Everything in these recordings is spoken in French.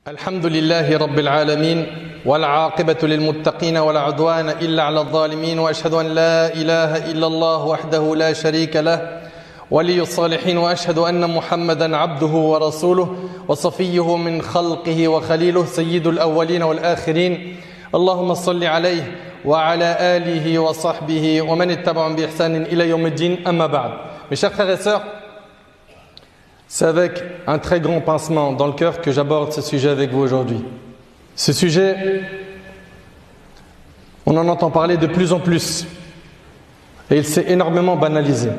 الحمد لله رب العالمين والعاقبة للمتقين ولا عدوان إلا على الظالمين وأشهد أن لا إله إلا الله وحده لا شريك له ولي الصالحين وأشهد أن محمدا عبده ورسوله وصفيه من خلقه وخليله سيد الأولين والآخرين اللهم صل عليه وعلى آله وصحبه ومن اتبعهم بإحسان إلى يوم الدين أما بعد. Mes chers frères et sœurs, c'est avec un très grand pincement dans le cœur que j'aborde ce sujet avec vous aujourd'hui. Ce sujet, on en entend parler de plus en plus et il s'est énormément banalisé.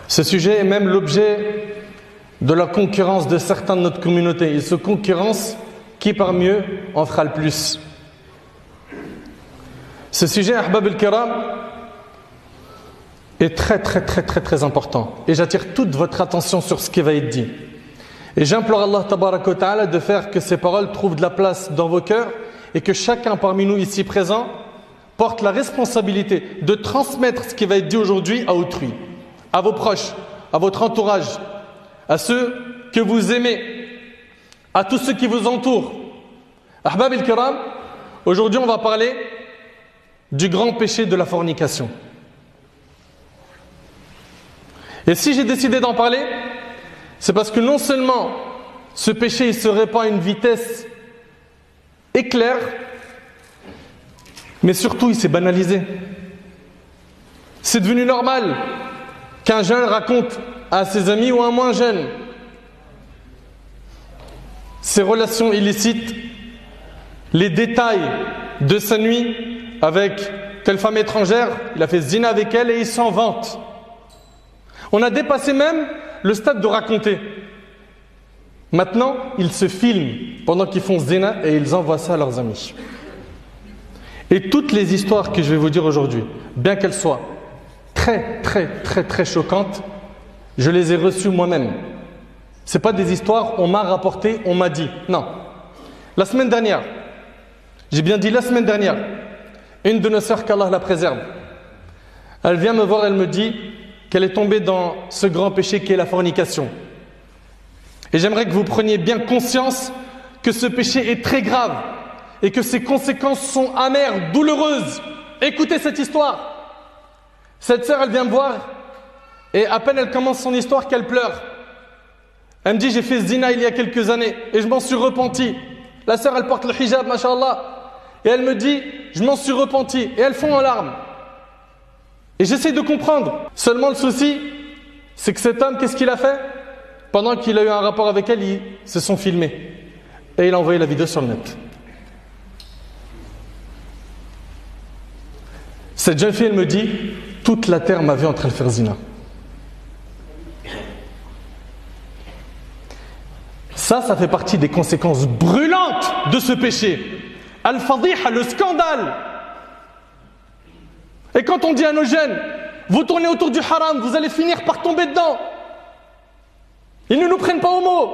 Ce sujet est même l'objet de la concurrence de certains de notre communauté. Ils se concurrencent qui parmi eux en fera le plus. Ce sujet, Ahbab al-Kiram, est très important. Et j'attire toute votre attention sur ce qui va être dit. Et j'implore Allah Tabaraka wa Ta'ala de faire que ces paroles trouvent de la place dans vos cœurs et que chacun parmi nous ici présents porte la responsabilité de transmettre ce qui va être dit aujourd'hui à autrui, à vos proches, à votre entourage, à ceux que vous aimez, à tous ceux qui vous entourent. Ahbab al-Kiram, aujourd'hui on va parler du grand péché de la fornication. Et si j'ai décidé d'en parler, c'est parce que non seulement ce péché il se répand à une vitesse éclair, mais surtout il s'est banalisé. C'est devenu normal qu'un jeune raconte à ses amis ou un moins jeune ses relations illicites, les détails de sa nuit avec telle femme étrangère, il a fait zina avec elle et il s'en vante. On a dépassé même le stade de raconter. Maintenant, ils se filment pendant qu'ils font zina et ils envoient ça à leurs amis. Et toutes les histoires que je vais vous dire aujourd'hui, bien qu'elles soient très choquantes, je les ai reçues moi-même. Ce n'est pas des histoires, on m'a rapporté, on m'a dit. Non. La semaine dernière, j'ai bien dit la semaine dernière, une de nos sœurs, qu'Allah la préserve, elle vient me voir, elle me dit qu'elle est tombée dans ce grand péché qui est la fornication. Et j'aimerais que vous preniez bien conscience que ce péché est très grave et que ses conséquences sont amères, douloureuses. Écoutez cette histoire. Cette sœur, elle vient me voir et à peine elle commence son histoire qu'elle pleure. Elle me dit, j'ai fait zina il y a quelques années et je m'en suis repenti. La sœur, elle porte le hijab, masha'Allah. Et elle me dit, je m'en suis repenti. Et elle fond en larmes. Et j'essaie de comprendre. Seulement le souci, c'est que cet homme, qu'est-ce qu'il a fait? Pendant qu'il a eu un rapport avec elle, ils se sont filmés. Et il a envoyé la vidéo sur le net. Cette jeune fille, elle me dit, toute la terre m'a vu en train de faire zina. Ça fait partie des conséquences brûlantes de ce péché. Al-Fadiha, le scandale. Et quand on dit à nos jeunes, vous tournez autour du haram, vous allez finir par tomber dedans. Ils ne nous prennent pas au mot.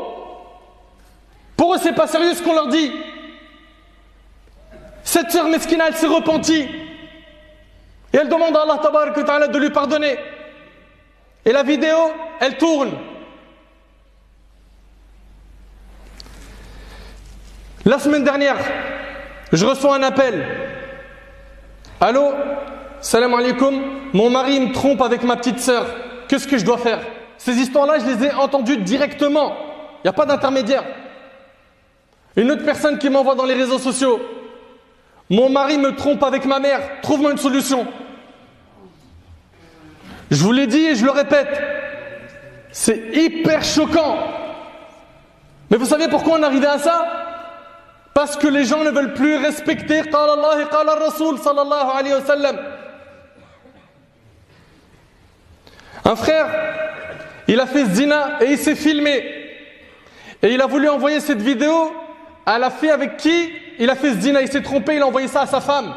Pour eux, c'est pas sérieux ce qu'on leur dit. Cette sœur Meskina, elle s'est repentie. Et elle demande à Allah Tabaraka wa Ta'ala de lui pardonner. Et la vidéo, elle tourne. La semaine dernière, je reçois un appel. Allô? Salam alaikum, mon mari me trompe avec ma petite sœur. Qu'est-ce que je dois faire? Ces histoires-là, je les ai entendues directement. Il n'y a pas d'intermédiaire. Une autre personne qui m'envoie dans les réseaux sociaux. Mon mari me trompe avec ma mère. Trouve-moi une solution. Je vous l'ai dit et je le répète. C'est hyper choquant. Mais vous savez pourquoi on est arrivé à ça? Parce que les gens ne veulent plus respecter Qala Allah et Qala Rasoul sallallahu alayhi wa sallam. Un frère, il a fait zina et il s'est filmé. Et il a voulu envoyer cette vidéo à la fille avec qui il a fait zina. Il s'est trompé, il a envoyé ça à sa femme.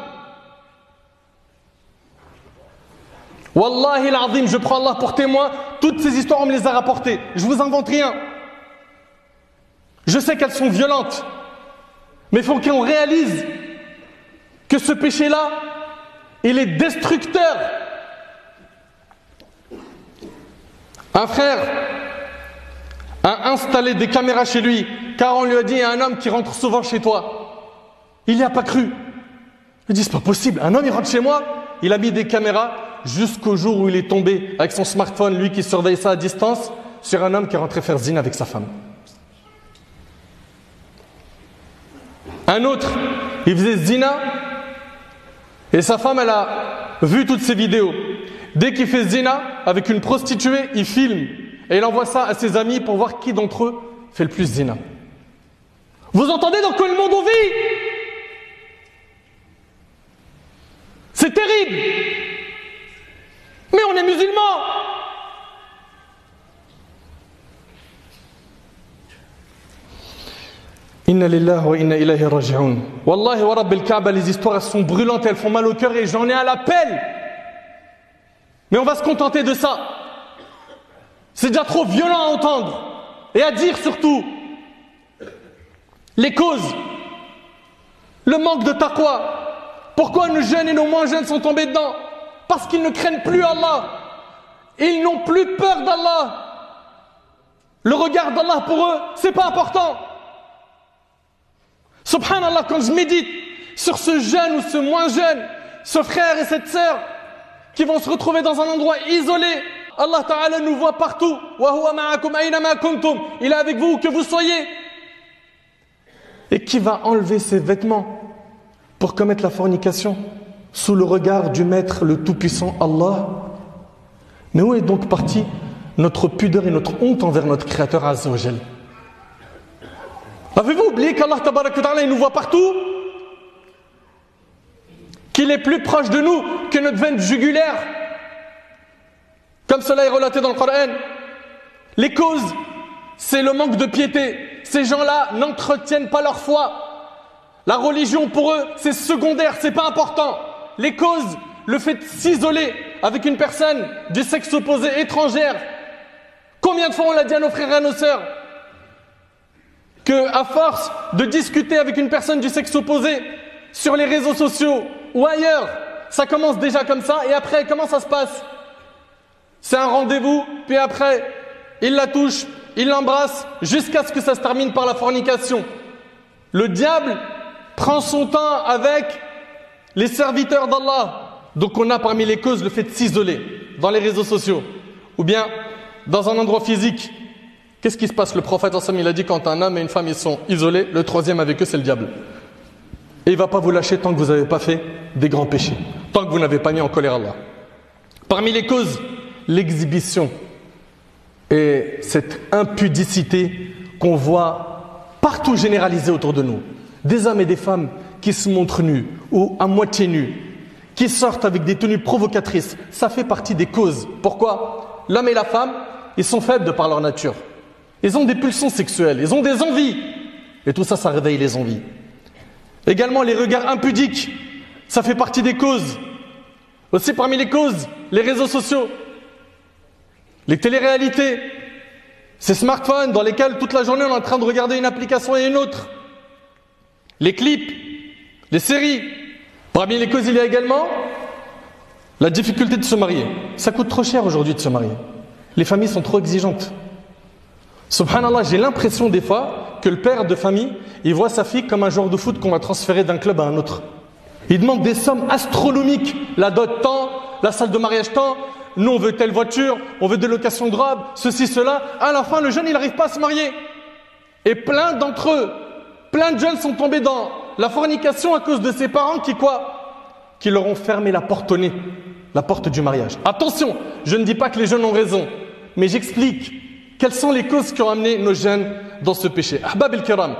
Wallahi l'azim, je prends Allah pour témoin, toutes ces histoires on me les a rapportées. Je vous invente rien. Je sais qu'elles sont violentes. Mais il faut qu'on réalise que ce péché-là, il est destructeur. Un frère, un a installé des caméras chez lui, car on lui a dit, il y a un homme qui rentre souvent chez toi. Il n'y a pas cru. Il dit, c'est pas possible, un homme il rentre chez moi. Il a mis des caméras jusqu'au jour où il est tombé avec son smartphone, lui qui surveille ça à distance, sur un homme qui est rentré faire zina avec sa femme. Un autre, il faisait zina et sa femme, elle a vu toutes ces vidéos. Dès qu'il fait zina avec une prostituée, il filme et il envoie ça à ses amis pour voir qui d'entre eux fait le plus zina. Vous entendez dans quel monde on vit? C'est terrible. Mais on est musulmans. Inna lillahi wa inna ilayhi raji'un. Wallahi wa rabbil Kaaba, les histoires elles sont brûlantes, elles font mal au cœur et j'en ai à l'appel. Mais on va se contenter de ça. C'est déjà trop violent à entendre et à dire surtout. Les causes, le manque de taqwa. Pourquoi nos jeunes et nos moins jeunes sont tombés dedans? Parce qu'ils ne craignent plus Allah. Ils n'ont plus peur d'Allah. Le regard d'Allah pour eux, c'est pas important. Subhanallah, quand je médite sur ce jeune ou ce moins jeune, ce frère et cette sœur qui vont se retrouver dans un endroit isolé, Allah Ta'ala nous voit partout. Wa huwa ma'akum aynama kuntum. Il est avec vous où que vous soyez. Et qui va enlever ses vêtements pour commettre la fornication sous le regard du Maître le Tout-Puissant Allah? Mais où est donc partie notre pudeur et notre honte envers notre Créateur Azza wa Jal? Avez-vous oublié qu'Allah Tabarak wa Ta'ala il nous voit partout? Qu'il est plus proche de nous que notre veine jugulaire? Comme cela est relaté dans le Coran. Les causes, c'est le manque de piété. Ces gens-là n'entretiennent pas leur foi. La religion pour eux, c'est secondaire, c'est pas important. Les causes, le fait de s'isoler avec une personne du sexe opposé étrangère. Combien de fois on l'a dit à nos frères et à nos sœurs que à force de discuter avec une personne du sexe opposé sur les réseaux sociaux ou ailleurs, ça commence déjà comme ça et après comment ça se passe? C'est un rendez-vous, puis après il la touche, il l'embrasse jusqu'à ce que ça se termine par la fornication. Le diable prend son temps avec les serviteurs d'Allah. Donc on a parmi les causes le fait de s'isoler dans les réseaux sociaux ou bien dans un endroit physique. Qu'est-ce qui se passe? Le prophète il a dit quand un homme et une femme ils sont isolés, le troisième avec eux c'est le diable. Et il ne va pas vous lâcher tant que vous n'avez pas fait des grands péchés, tant que vous n'avez pas mis en colère Allah. Parmi les causes, l'exhibition et cette impudicité qu'on voit partout généralisée autour de nous. Des hommes et des femmes qui se montrent nus ou à moitié nus, qui sortent avec des tenues provocatrices, ça fait partie des causes. Pourquoi? L'homme et la femme, ils sont faibles de par leur nature. Ils ont des pulsions sexuelles, ils ont des envies. Et tout ça, ça réveille les envies. Également, les regards impudiques, ça fait partie des causes. Aussi parmi les causes, les réseaux sociaux, les téléréalités, ces smartphones dans lesquels toute la journée on est en train de regarder une application et une autre. Les clips, les séries. Parmi les causes, il y a également la difficulté de se marier. Ça coûte trop cher aujourd'hui de se marier. Les familles sont trop exigeantes. Subhanallah, j'ai l'impression des fois que le père de famille, il voit sa fille comme un joueur de foot qu'on va transférer d'un club à un autre. Il demande des sommes astronomiques. La dot tant, la salle de mariage tant, nous on veut telle voiture, on veut des locations de robes, ceci, cela. À la fin, le jeune, il n'arrive pas à se marier. Et plein d'entre eux, plein de jeunes sont tombés dans la fornication à cause de ses parents qui leur ont fermé la porte au nez, la porte du mariage. Attention, je ne dis pas que les jeunes ont raison, mais j'explique quelles sont les causes qui ont amené nos jeunes dans ce péché. Ahbab el-Kiram,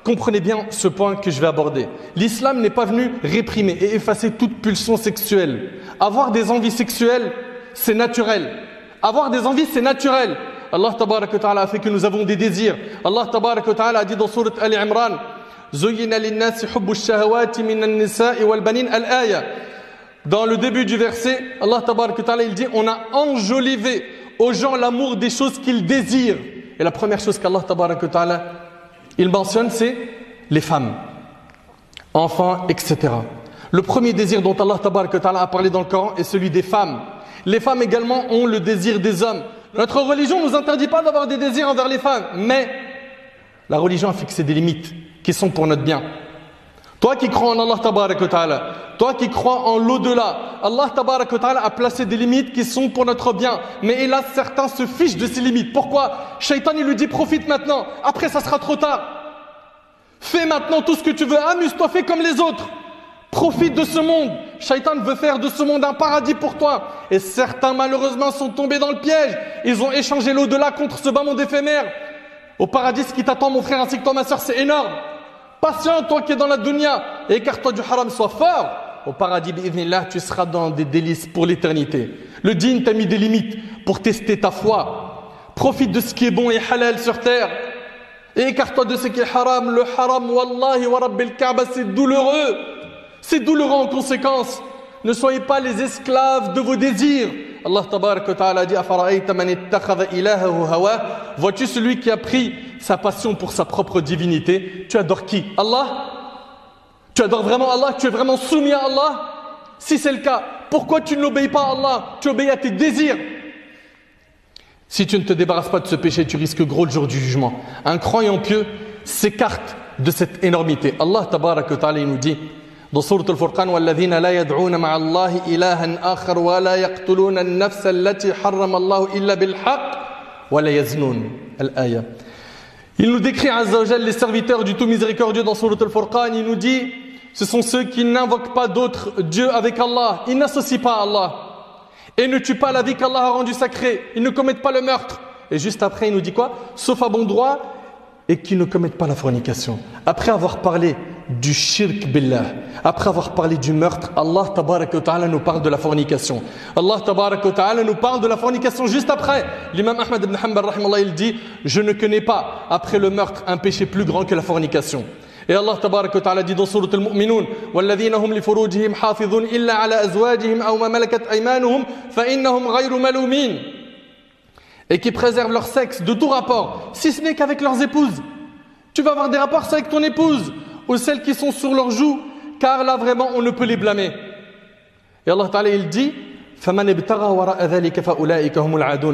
comprenez bien ce point que je vais aborder. L'islam n'est pas venu réprimer et effacer toute pulsion sexuelle. Avoir des envies sexuelles, c'est naturel. Avoir des envies, c'est naturel. Allah tabarak wa ta'ala a fait que nous avons des désirs. Allah tabarak wa ta'ala a dit dans sourate Ali Imran, Zuyyina linnasi hubbu ash-shahawati min an-nisa'i wal banin al-aya. Dans le début du verset, Allah tabarak wa ta'ala il dit on a enjolivé aux gens l'amour des choses qu'ils désirent. Et la première chose qu'Allah tabarak wa ta'ala il mentionne, c'est les femmes, enfants, etc. Le premier désir dont Allah tabarak wa ta'ala a parlé dans le Coran est celui des femmes. Les femmes également ont le désir des hommes. Notre religion ne nous interdit pas d'avoir des désirs envers les femmes, mais la religion a fixé des limites qui sont pour notre bien. Toi qui crois en Allah tabarak wa ta'ala, toi qui crois en l'au-delà, Allah tabarak wa ta'ala a placé des limites qui sont pour notre bien. Mais hélas, certains se fichent de ces limites. Pourquoi? Shaitan, il lui dit, profite maintenant, après ça sera trop tard. Fais maintenant tout ce que tu veux, amuse-toi, fais comme les autres. Profite de ce monde. Shaitan veut faire de ce monde un paradis pour toi. Et certains malheureusement sont tombés dans le piège. Ils ont échangé l'au-delà contre ce bas monde éphémère. Au paradis, ce qui t'attend mon frère ainsi que toi ma soeur, c'est énorme. Patient, toi qui es dans la dunya, et écarte-toi du haram, sois fort. Au paradis, bi'idhnillah, tu seras dans des délices pour l'éternité. Le dîn t'a mis des limites pour tester ta foi. Profite de ce qui est bon et halal sur terre. Et écarte-toi de ce qui est haram. Le haram, wallahi wa rabbil Kaaba, c'est douloureux. C'est douloureux en conséquence. Ne soyez pas les esclaves de vos désirs. Allah tabarak wa ta'ala dit Afara'ayta man ittakhadha ilahahu hawa. Vois-tu celui qui a pris sa passion pour sa propre divinité? Tu adores qui? Allah? Tu adores vraiment Allah? Tu es vraiment soumis à Allah? Si c'est le cas, pourquoi tu ne l'obéis pas à Allah? Tu obéis à tes désirs. Si tu ne te débarrasses pas de ce péché, tu risques gros le jour du jugement. Un croyant pieux s'écarte de cette énormité. Allah tabarak wa ta'ala nous dit dans Sourate Al-Furqan وَالَّذِينَ لَا يَدْعُونَ مَعَ اللَّهِ إِلَهًا آخَرَ وَلَا يَقْتُلُونَ النَّفْسَ الَّتِي حَرَّمَ اللَّهُ إِلَّا بِالْحَقِّ وَلَا يَزْنُونَ الآية. Il nous décrit Azza wa Jal les serviteurs du tout miséricordieux dans Sourate Al-Furqan. Il nous dit ce sont ceux qui n'invoquent pas d'autres dieux avec Allah. Ils n'associent pas à Allah. Et ne tuent pas la vie qu'Allah a rendue sacrée. Ils ne commettent pas le meurtre. Et juste après il nous dit quoi? Sauf à bon droit, et qui ne commettent pas la fornication. Après avoir parlé du shirk billah, après avoir parlé du meurtre, Allah tabarak wa ta'ala nous parle de la fornication. Allah tabarak wa ta'ala nous parle de la fornication juste après. L'imam Ahmad ibn Hanbal rahimallah, il dit je ne connais pas après le meurtre un péché plus grand que la fornication. Et Allah tabarak wa ta'ala dit dans Sourate Al-Mu'minun وَالَّذِينَ هُمْ لِفُرُوجِهِمْ حَافِظُونَ إِلَّا عَلَى أَزْوَاجِهِمْ أَوْ مَا مَلَكَتْ أَيْمَانُهُمْ فَإِنَّهُمْ غَيْرُ مَلُومِينَ. Et qui préservent leur sexe de tout rapport, si ce n'est qu'avec leurs épouses. Tu vas avoir des rapports avec ton épouse ou celles qui sont sur leurs joues, car là vraiment on ne peut les blâmer. Et Allah Ta'ala il dit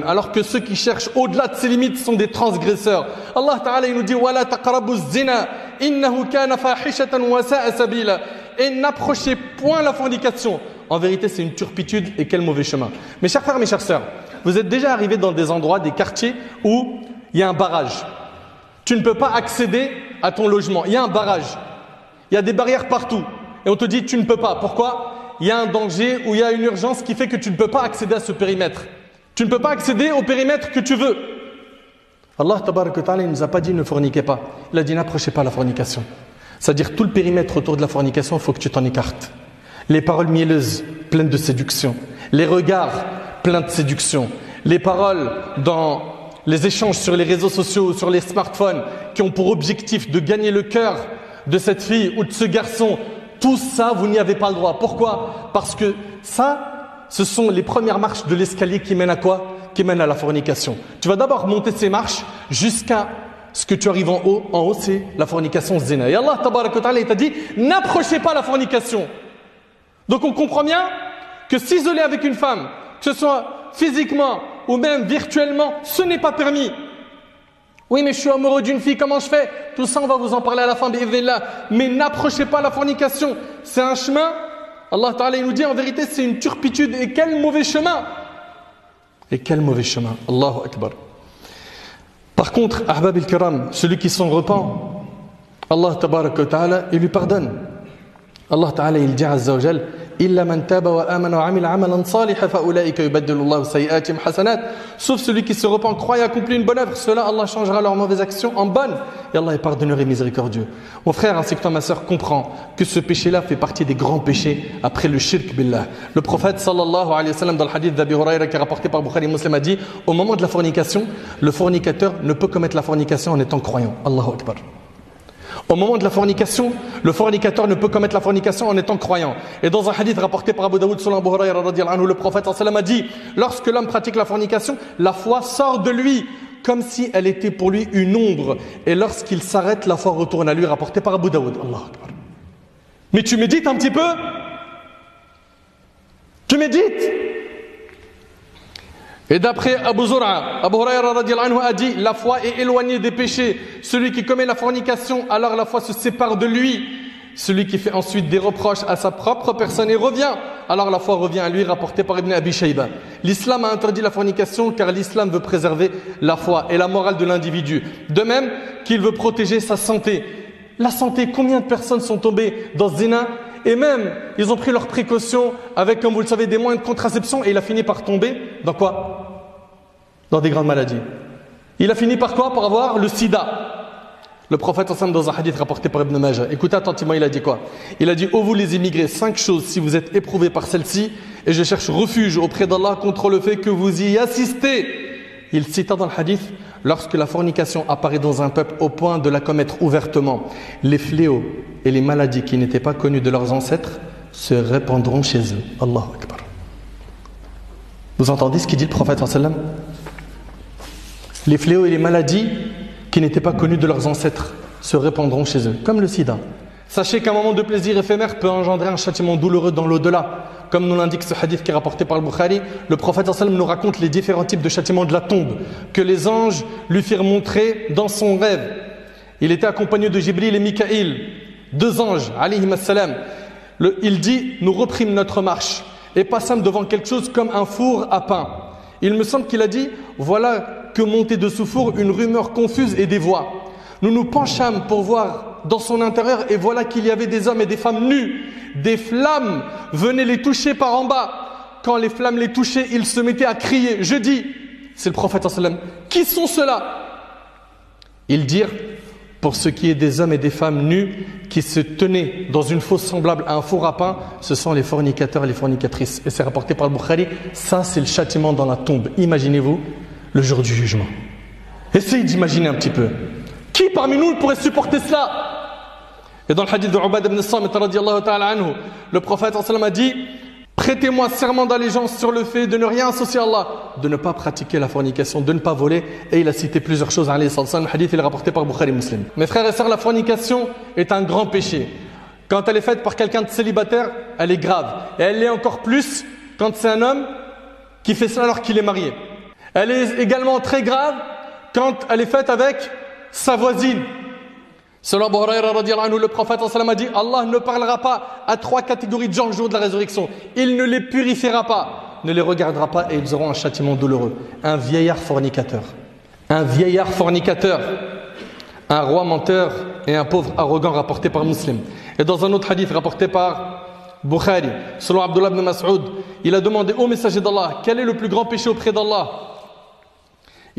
alors que ceux qui cherchent au-delà de ces limites sont des transgresseurs. Allah Ta'ala il nous dit وَلَا تَقْرَبُوا الزِّنَا إِنَّهُ كَانَ فَاحِشَةً وَسَاءَ سَبِيلًا. Et n'approchez point la fornication. En vérité c'est une turpitude et quel mauvais chemin. Mes chers frères, mes chères sœurs, vous êtes déjà arrivés dans des endroits, des quartiers où il y a un barrage. Tu ne peux pas accéder à ton logement. Il y a un barrage. Il y a des barrières partout. Et on te dit tu ne peux pas. Pourquoi? Il y a un danger ou il y a une urgence qui fait que tu ne peux pas accéder à ce périmètre. Tu ne peux pas accéder au périmètre que tu veux. Allah tabarak wa ta'ala, il ne nous a pas dit ne forniquez pas. Il a dit n'approchez pas la fornication. C'est-à-dire tout le périmètre autour de la fornication, il faut que tu t'en écartes. Les paroles mielleuses, pleines de séduction. Les regards, pleins de séduction. Les paroles dans les échanges sur les réseaux sociaux, sur les smartphones, qui ont pour objectif de gagner le cœur de cette fille ou de ce garçon, tout ça, vous n'y avez pas le droit. Pourquoi? Parce que ça, ce sont les premières marches de l'escalier qui mènent à quoi? Qui mènent à la fornication. Tu vas d'abord monter ces marches jusqu'à ce que tu arrives en haut. En haut, c'est la fornication zina. Et Allah, tabarak wa ta'ala, il t'a dit, n'approchez pas la fornication. Donc on comprend bien que s'isoler avec une femme, que ce soit physiquement ou même virtuellement, ce n'est pas permis. Oui, mais je suis amoureux d'une fille, comment je fais? Tout ça, on va vous en parler à la fin, bi'idhnillah. Mais n'approchez pas la fornication. C'est un chemin. Allah Ta'ala, il nous dit en vérité, c'est une turpitude. Et quel mauvais chemin! Et quel mauvais chemin! Allahu Akbar. Par contre, Ahbab al-Kiram, celui qui s'en repent, Allah Ta'ala, il lui pardonne. Allah Ta'ala, il dit Azza wa Jal, إلا من تاب وآمن وعمل عملا صالحا فأولئك يبدل الله سيئاتهم حسنات. Sauf celui qui se repent, croit et accomplit une bonne œuvre, cela Allah changera leurs mauvaises actions en bonnes et Allah est pardonneur et miséricordieux. Mon frère ainsi que toi ma sœur, comprends que ce péché-là fait partie des grands péchés après le shirk billah. Le prophète sallallahu alayhi wa sallam dans le hadith d'Abi Huraira qui est rapporté par Bukhari Muslim a dit au moment de la fornication, le fornicateur ne peut commettre la fornication en étant croyant. Allahu Akbar. Au moment de la fornication, le fornicateur ne peut commettre la fornication en étant croyant. Et dans un hadith rapporté par Abu Daoud selon Abu Huraira radiyallahu anhu, le prophète sallallahu alayhi wa sallam a dit lorsque l'homme pratique la fornication, la foi sort de lui comme si elle était pour lui une ombre. Et lorsqu'il s'arrête, la foi retourne à lui, rapporté par Abu Daoud. Allahu Akbar. Mais tu médites un petit peu? Tu médites? Et d'après Abu Zur'a, Abu Hurayra radiyallahu anhu a dit, la foi est éloignée des péchés. Celui qui commet la fornication, alors la foi se sépare de lui. Celui qui fait ensuite des reproches à sa propre personne et revient, alors la foi revient à lui, rapporté par Ibn Abi Shayba. L'islam a interdit la fornication car l'islam veut préserver la foi et la morale de l'individu. De même qu'il veut protéger sa santé. La santé, combien de personnes sont tombées dans ce zina? Et même, ils ont pris leurs précautions avec, comme vous le savez, des moyens de contraception et il a fini par tomber dans quoi? Dans des grandes maladies. Il a fini par quoi? Par avoir le sida. Le prophète ensemble dans un hadith rapporté par Ibn Majah. Écoutez attentivement, il a dit quoi? Il a dit, ô vous les immigrés, 5 choses si vous êtes éprouvés par celle-ci, et je cherche refuge auprès d'Allah contre le fait que vous y assistez. Il cita dans le hadith, lorsque la fornication apparaît dans un peuple au point de la commettre ouvertement, les fléaux et les maladies qui n'étaient pas connues de leurs ancêtres se répandront chez eux. Allahu Akbar. Vous entendez ce qu'il dit le prophète sallam? Les fléaux et les maladies qui n'étaient pas connus de leurs ancêtres se répandront chez eux, comme le sida. Sachez qu'un moment de plaisir éphémère peut engendrer un châtiment douloureux dans l'au-delà. Comme nous l'indique ce hadith qui est rapporté par le Bukhari, le prophète sallam nous raconte les différents types de châtiments de la tombe que les anges lui firent montrer dans son rêve. Il était accompagné de Jibril et Mikaïl, 2 anges, alayhim assalam. Il dit, nous reprîmes notre marche et passâmes devant quelque chose comme un four à pain. Il me semble qu'il a dit, voilà que montait de ce four une rumeur confuse et des voix. Nous nous penchâmes pour voir dans son intérieur et voilà qu'il y avait des hommes et des femmes nus. Des flammes venaient les toucher par en bas. Quand les flammes les touchaient, ils se mettaient à crier. Je dis, c'est le prophète sallam, qui sont ceux-là? Ils dirent, pour ce qui est des hommes et des femmes nus qui se tenaient dans une fosse semblable à un four à pain, ce sont les fornicateurs et les fornicatrices. Et c'est rapporté par le Bukhari, ça c'est le châtiment dans la tombe. Imaginez-vous le jour du jugement. Essayez d'imaginer un petit peu. Qui parmi nous pourrait supporter cela? Et dans le hadith de Ubad ibn Samit radiyallahu ta'ala anhu, le prophète sallam a dit, prêtez-moi serment d'allégeance sur le fait de ne rien associer à Allah, de ne pas pratiquer la fornication, de ne pas voler. Et il a cité plusieurs choses. Le hadith il est rapporté par Bukhari Muslim. Mes frères et sœurs, la fornication est un grand péché. Quand elle est faite par quelqu'un de célibataire, elle est grave. Et elle l'est encore plus quand c'est un homme qui fait cela alors qu'il est marié. Elle est également très grave quand elle est faite avec sa voisine. Selon Abu Hurayra radiyallahu anhu, le prophète sallam a dit, Allah ne parlera pas à 3 catégories de gens le jour de la résurrection. Il ne les purifiera pas, ne les regardera pas et ils auront un châtiment douloureux. Un vieillard fornicateur. Un vieillard fornicateur. Un roi menteur et un pauvre arrogant rapporté par Muslim. Et dans un autre hadith rapporté par Bukhari, selon Abdullah ibn Mas'ud, il a demandé au messager d'Allah, quel est le plus grand péché auprès d'Allah?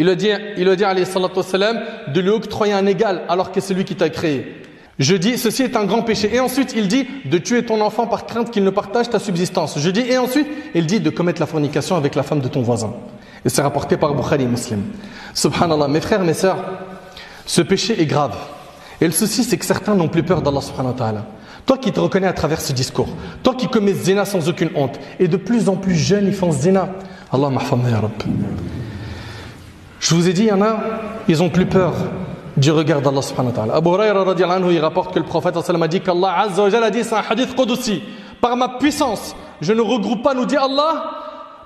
Il a dit alayhi salatu wassalam, de lui octroyer un égal alors que c'est lui qui t'a créé. Je dis, ceci est un grand péché. Et ensuite, il dit de tuer ton enfant par crainte qu'il ne partage ta subsistance. Je dis, et ensuite, il dit de commettre la fornication avec la femme de ton voisin. Et c'est rapporté par Bukhari Muslim. Subhanallah, mes frères, mes sœurs, ce péché est grave. Et le souci, c'est que certains n'ont plus peur d'Allah subhanahu wa ta'ala. Toi qui te reconnais à travers ce discours, toi qui commets zina sans aucune honte, et de plus en plus jeunes, ils font zina. Allah mahfadna ya Rabb. Je vous ai dit, il y en a, ils ont plus peur du regard d'Allah subhanahu wa ta'ala. Abu Hurayra radiyallahu anhu, il rapporte que le prophète sallallahu alayhi wa sallam a dit qu'Allah azza wa jalla a dit, c'est un hadith qudsi, par ma puissance, je ne regroupe pas, nous dit Allah,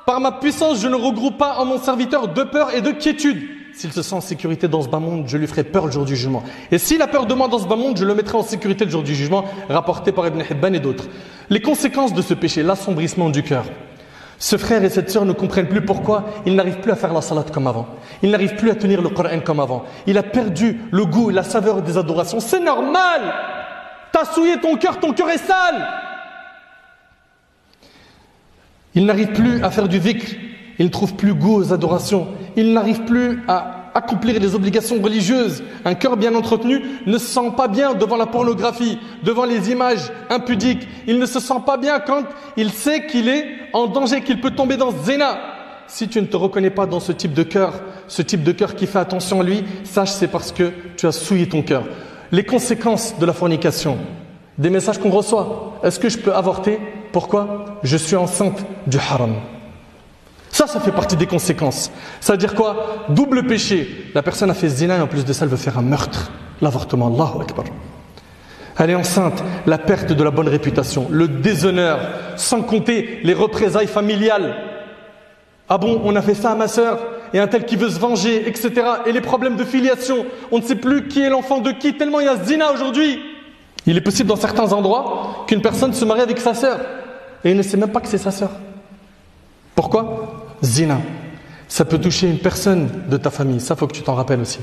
par ma puissance, je ne regroupe pas en mon serviteur de peur et de quiétude. S'il se sent en sécurité dans ce bas monde, je lui ferai peur le jour du jugement. Et s'il a peur de moi dans ce bas monde, je le mettrai en sécurité le jour du jugement, rapporté par Ibn Hibban et d'autres. Les conséquences de ce péché, l'assombrissement du cœur. Ce frère et cette sœur ne comprennent plus pourquoi ils n'arrivent plus à faire la salat comme avant. Ils n'arrivent plus à tenir le Coran comme avant. Il a perdu le goût et la saveur des adorations. C'est normal. T'as souillé ton cœur est sale. Il n'arrive plus à faire du dhikr. Il ne trouve plus goût aux adorations. Il n'arrive plus à accomplir les obligations religieuses. Un cœur bien entretenu ne se sent pas bien devant la pornographie, devant les images impudiques. Il ne se sent pas bien quand il sait qu'il est en danger, qu'il peut tomber dans ce zina. Si tu ne te reconnais pas dans ce type de cœur qui fait attention à lui, sache c'est parce que tu as souillé ton cœur. Les conséquences de la fornication, des messages qu'on reçoit. Est-ce que je peux avorter? Pourquoi? Je suis enceinte du haram. Ça fait partie des conséquences. Ça veut dire quoi? Double péché. La personne a fait zina et en plus de ça, elle veut faire un meurtre. L'avortement, Allahu Akbar. Elle est enceinte, la perte de la bonne réputation, le déshonneur, sans compter les représailles familiales. Ah bon, on a fait ça à ma sœur, et un tel qui veut se venger, etc. Et les problèmes de filiation, on ne sait plus qui est l'enfant de qui, tellement il y a zina aujourd'hui. Il est possible dans certains endroits qu'une personne se marie avec sa sœur, et il ne sait même pas que c'est sa sœur. Pourquoi? Zina. Ça peut toucher une personne de ta famille, ça faut que tu t'en rappelles aussi.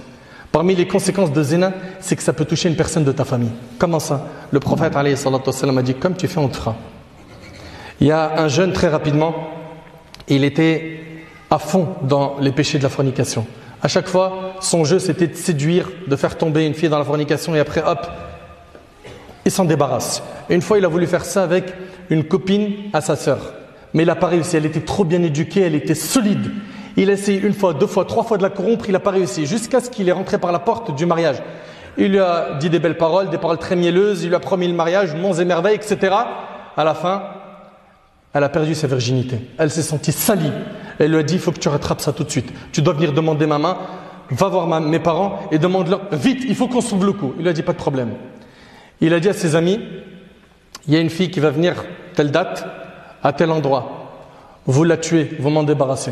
Parmi les conséquences de zina, c'est que ça peut toucher une personne de ta famille. Comment ça? Le prophète alayhi salatu wassalam a dit, comme tu fais, on te fera. Il y a un jeune, très rapidement, il était à fond dans les péchés de la fornication. À chaque fois, son jeu c'était de séduire, de faire tomber une fille dans la fornication et après, hop, il s'en débarrasse. Et une fois, il a voulu faire ça avec une copine à sa sœur. Mais il n'a pas réussi, elle était trop bien éduquée, elle était solide. Il a essayé une fois, deux fois, trois fois de la corrompre, il n'a pas réussi, jusqu'à ce qu'il est rentré par la porte du mariage. Il lui a dit des belles paroles, des paroles très mielleuses, il lui a promis le mariage, monts et merveilles, etc. À la fin, elle a perdu sa virginité. Elle s'est sentie salie. Elle lui a dit, il faut que tu rattrapes ça tout de suite. Tu dois venir demander ma main, va voir mes parents et demande-leur, vite, il faut qu'on s'ouvre le coup. Il lui a dit, pas de problème. Il a dit à ses amis, il y a une fille qui va venir telle date, à tel endroit. Vous la tuez, vous m'en débarrassez.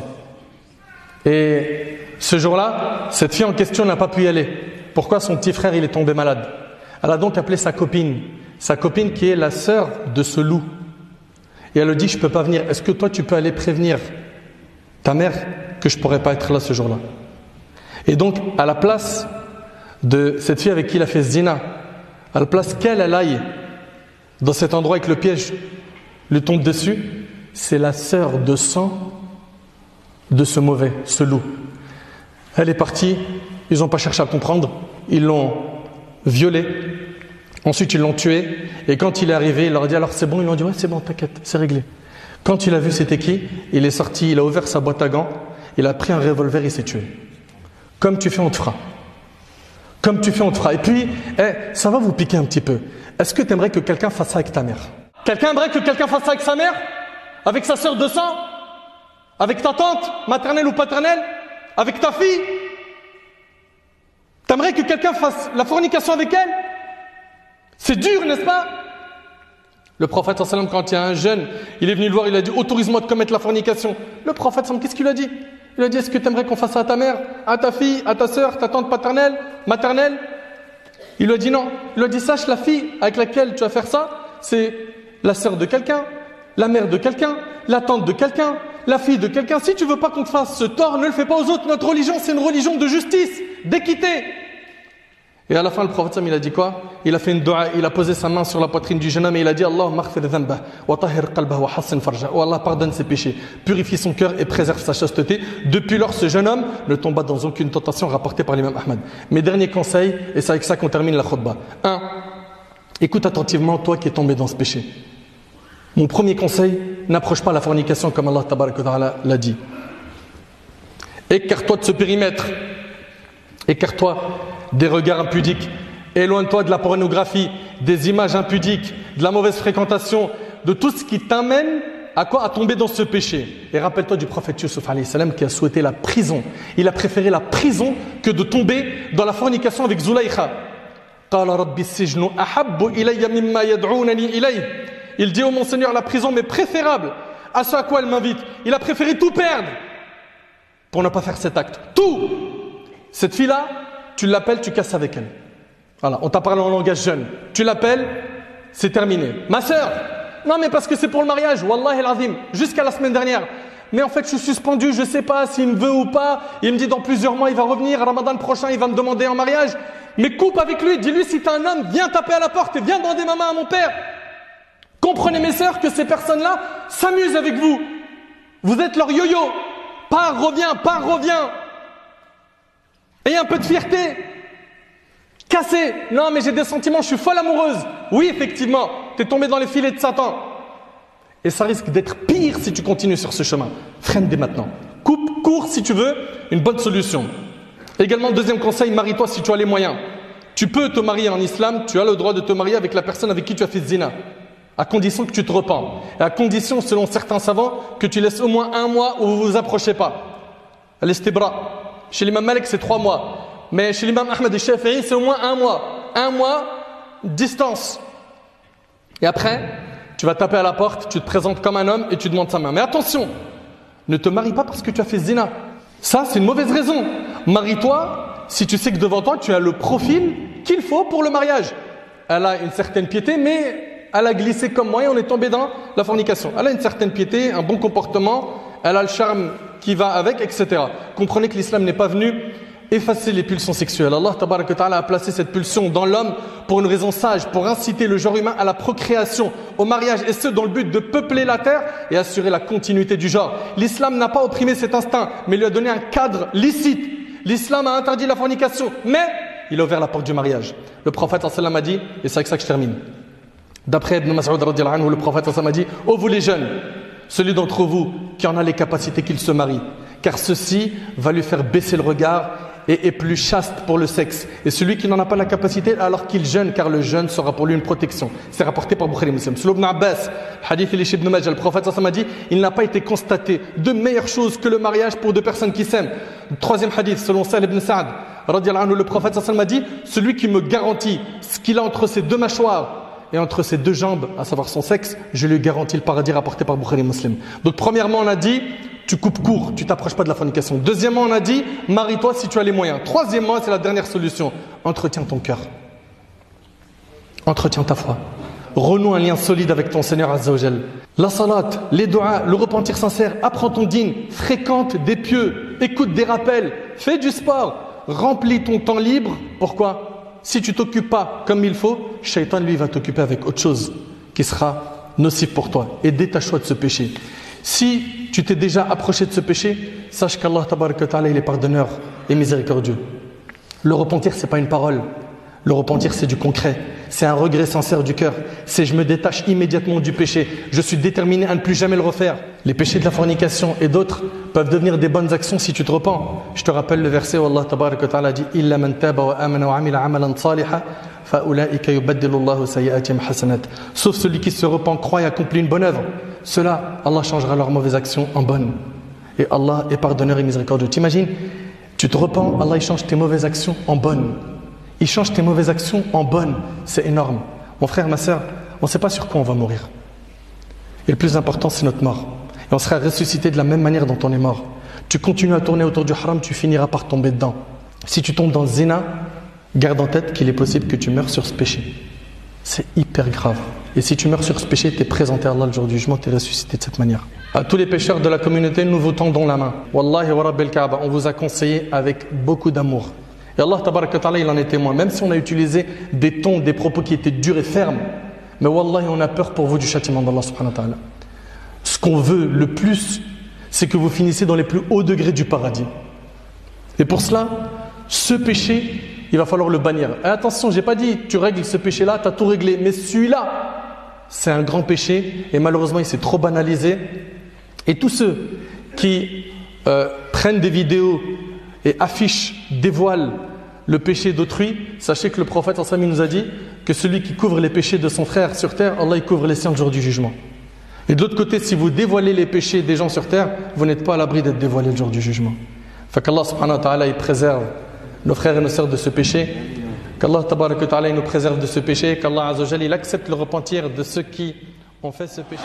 Et ce jour-là, cette fille en question n'a pas pu y aller. Pourquoi? Son petit frère, il est tombé malade. Elle a donc appelé sa copine qui est la sœur de ce loup. Et elle lui dit, je ne peux pas venir. Est-ce que toi, tu peux aller prévenir ta mère que je ne pourrais pas être là ce jour-là? Et donc, à la place de cette fille avec qui il a fait zina, à la place qu'elle aille dans cet endroit avec le piège lui tombe dessus, c'est la sœur de sang de ce mauvais, ce loup. Elle est partie, ils n'ont pas cherché à comprendre, ils l'ont violé, ensuite ils l'ont tué, et quand il est arrivé, il leur a dit alors c'est bon, ils lui ont dit ouais c'est bon, t'inquiète, c'est réglé. Quand il a vu c'était qui, il est sorti, il a ouvert sa boîte à gants, il a pris un revolver, il s'est tué. Comme tu fais, on te fera. Comme tu fais, on te fera. Et puis, ça va vous piquer un petit peu. Est-ce que tu aimerais que quelqu'un fasse ça avec ta mère? Quelqu'un aimerait que quelqu'un fasse ça avec sa mère? Avec sa sœur de sang? Avec ta tante, maternelle ou paternelle? Avec ta fille? T'aimerais que quelqu'un fasse la fornication avec elle? C'est dur, n'est-ce pas? Le prophète sallallahu alayhi wa sallam, quand il y a un jeune, il est venu le voir, il a dit autorise-moi de commettre la fornication. Le prophète sallallahu alayhi wa sallam, qu'est-ce qu'il lui a dit? Il a dit est-ce que tu aimerais qu'on fasse ça à ta mère, à ta fille, à ta sœur, ta tante paternelle, maternelle? Il lui a dit non. Il lui a dit sache, la fille avec laquelle tu vas faire ça, c'est la sœur de quelqu'un, la mère de quelqu'un, la tante de quelqu'un, la fille de quelqu'un. Si tu veux pas qu'on te fasse ce tort, ne le fais pas aux autres. Notre religion, c'est une religion de justice, d'équité. Et à la fin, le prophète, il a dit quoi? Il a fait une dua, il a posé sa main sur la poitrine du jeune homme et il a dit Allahumma aghfir dhanbah wa tahhir qalbah wa hassin farjah. Oh Allah, pardonne ses péchés, purifie son cœur et préserve sa chasteté. Depuis lors, ce jeune homme ne tomba dans aucune tentation rapportée par l'imam Ahmad. Mes derniers conseils, et c'est avec ça qu'on termine la khutbah. 1. Écoute attentivement, toi qui es tombé dans ce péché. Mon premier conseil, n'approche pas la fornication comme Allah tabaraka wa ta'ala l'a dit. Écarte-toi de ce périmètre. Écarte-toi des regards impudiques. Éloigne-toi de la pornographie, des images impudiques, de la mauvaise fréquentation, de tout ce qui t'amène à quoi? À tomber dans ce péché. Et rappelle-toi du prophète Yusuf alayhi salam qui a souhaité la prison. Il a préféré la prison que de tomber dans la fornication avec Zulaykha. Il dit, oh mon Seigneur, la prison m'est préférable à ce à quoi elle m'invite. Il a préféré tout perdre pour ne pas faire cet acte. Tout. Cette fille-là, tu l'appelles, tu casses avec elle. Voilà, on t'a parlé en langage jeune. Tu l'appelles, c'est terminé. Ma sœur, non mais parce que c'est pour le mariage, Wallahi al-Azim, jusqu'à la semaine dernière. Mais en fait, je suis suspendu, je sais pas s'il me veut ou pas. Il me dit dans plusieurs mois, il va revenir, Ramadan prochain, il va me demander en mariage. Mais coupe avec lui, dis-lui si t'es un homme, viens taper à la porte et viens demander ma main à mon père. Comprenez mes sœurs que ces personnes-là s'amusent avec vous. Vous êtes leur yo-yo. Pars, reviens. Ayez un peu de fierté. Cassé. Non, mais j'ai des sentiments, je suis folle amoureuse. Oui, effectivement, tu es tombé dans les filets de Satan. Et ça risque d'être pire si tu continues sur ce chemin. Freine dès maintenant. Coupe, cours si tu veux, une bonne solution. Également, deuxième conseil, marie-toi si tu as les moyens. Tu peux te marier en islam, tu as le droit de te marier avec la personne avec qui tu as fait zina. À condition que tu te repens. Et à condition, selon certains savants, que tu laisses au moins 1 mois où vous ne vous approchez pas. L'istibra. Chez l'imam Malik, c'est 3 mois. Mais chez l'imam Ahmed et Shafi'i, c'est au moins 1 mois. 1 mois, distance. Et après, tu vas taper à la porte, tu te présentes comme un homme et tu demandes sa main. Mais attention, Ne te marie pas parce que tu as fait zina. Ça, c'est une mauvaise raison. Marie-toi si tu sais que devant toi, tu as le profil qu'il faut pour le mariage. Elle a une certaine piété, mais elle a glissé comme moi et on est tombé dans la fornication. Elle a une certaine piété, un bon comportement, elle a le charme qui va avec, etc. Comprenez que l'islam n'est pas venu effacer les pulsions sexuelles. Allah tabaraka wa ta'ala a placé cette pulsion dans l'homme pour une raison sage, pour inciter le genre humain à la procréation, au mariage, et ce dans le but de peupler la terre et assurer la continuité du genre. L'islam n'a pas opprimé cet instinct, mais lui a donné un cadre licite. L'islam a interdit la fornication, mais il a ouvert la porte du mariage. Le prophète sallallahu alayhi wa sallam a dit, et c'est avec ça que je termine, d'après Ibn Mas'ud radiyallahu anhu, le prophète sallallahu alayhi wa sallam a dit, ô vous les jeunes, celui d'entre vous qui en a les capacités qu'il se marie, car ceci va lui faire baisser le regard et est plus chaste pour le sexe. Et celui qui n'en a pas la capacité, alors qu'il jeûne, car le jeûne sera pour lui une protection. C'est rapporté par Bukhari Muslim. Selon Ibn Abbas, hadith il est chez Ibn Majah, le prophète sallallahu alayhi wa sallam a dit, il n'a pas été constaté de meilleure chose que le mariage pour deux personnes qui s'aiment. Troisième hadith, selon Sahl ibn Sa'd, radiyallahu anhu, le prophète sallallahu alayhi wa sallam a dit, celui qui me garantit ce qu'il a entre ses deux mâchoires et entre ses deux jambes, à savoir son sexe, je lui garantis le paradis, rapporté par Bukhari Muslim. Donc premièrement, on a dit, tu coupes court, tu t'approches pas de la fornication. Deuxièmement, on a dit, marie-toi si tu as les moyens. Troisièmement, c'est la dernière solution, entretiens ton cœur. Entretiens ta foi. Renoue un lien solide avec ton Seigneur Azza wa Jal. La salat, les doigts, le repentir sincère, apprends ton dîn, fréquente des pieux, écoute des rappels, fais du sport, remplis ton temps libre. Pourquoi ? Si tu t'occupes pas comme il faut, Shaitan lui va t'occuper avec autre chose qui sera nocif pour toi. Et détache-toi de ce péché. Si tu t'es déjà approché de ce péché, sache qu'Allah tabaraka wa ta'ala il est pardonneur et miséricordieux. Le repentir c'est pas une parole. Le repentir c'est du concret. C'est un regret sincère du cœur. C'est je me détache immédiatement du péché. Je suis déterminé à ne plus jamais le refaire. Les péchés de la fornication et d'autres peuvent devenir des bonnes actions si tu te repens. Je te rappelle le verset où Allah tabaraka wa ta'ala dit Illa man taba wa amana wa amila amalan salihan fa ulaika yubaddilu Allahu sayyi'atihim hasanat. Sauf celui qui se repent, croit et accomplit une bonne œuvre. Cela, Allah changera leurs mauvaises actions en bonnes. Et Allah est pardonneur et miséricordieux. T'imagines, tu te repens, Allah il change tes mauvaises actions en bonnes. Il change tes mauvaises actions en bonnes. C'est énorme. Mon frère, ma soeur, on ne sait pas sur quoi on va mourir. Et le plus important, c'est notre mort. Et on sera ressuscité de la même manière dont on est mort. Tu continues à tourner autour du haram, tu finiras par tomber dedans. Si tu tombes dans le zina, garde en tête qu'il est possible que tu meurs sur ce péché. C'est hyper grave. Et si tu meurs sur ce péché, tu es présenté à Allah le jour du jugement, tu es ressuscité de cette manière. À tous les pécheurs de la communauté, nous vous tendons la main. Wallahi wa rabbil Kaaba, on vous a conseillé avec beaucoup d'amour. Et Allah tabaraka wa ta'ala, il en est témoin. Même si on a utilisé des tons, des propos qui étaient durs et fermes, mais wallahi, on a peur pour vous du châtiment d'Allah subhanahu wa ta'ala. Ce qu'on veut le plus, c'est que vous finissez dans les plus hauts degrés du paradis. Et pour cela, ce péché, il va falloir le bannir. Et attention, j'ai pas dit, tu règles ce péché-là, tu as tout réglé. Mais celui-là, c'est un grand péché. Et malheureusement, il s'est trop banalisé. Et tous ceux qui prennent des vidéos et affichent, dévoilent le péché d'autrui, sachez que le prophète sallallahu alayhi wa sallam nous a dit que celui qui couvre les péchés de son frère sur terre, Allah il couvre les siens le jour du jugement. Et de l'autre côté, si vous dévoilez les péchés des gens sur terre, vous n'êtes pas à l'abri d'être dévoilé le jour du jugement. Fait qu'Allah subhanahu wa ta'ala il préserve nos frères et nos sœurs de ce péché, qu'Allah tabaraka wa ta'ala il nous préserve de ce péché, qu'Allah azza wa jalla il accepte le repentir de ceux qui ont fait ce péché.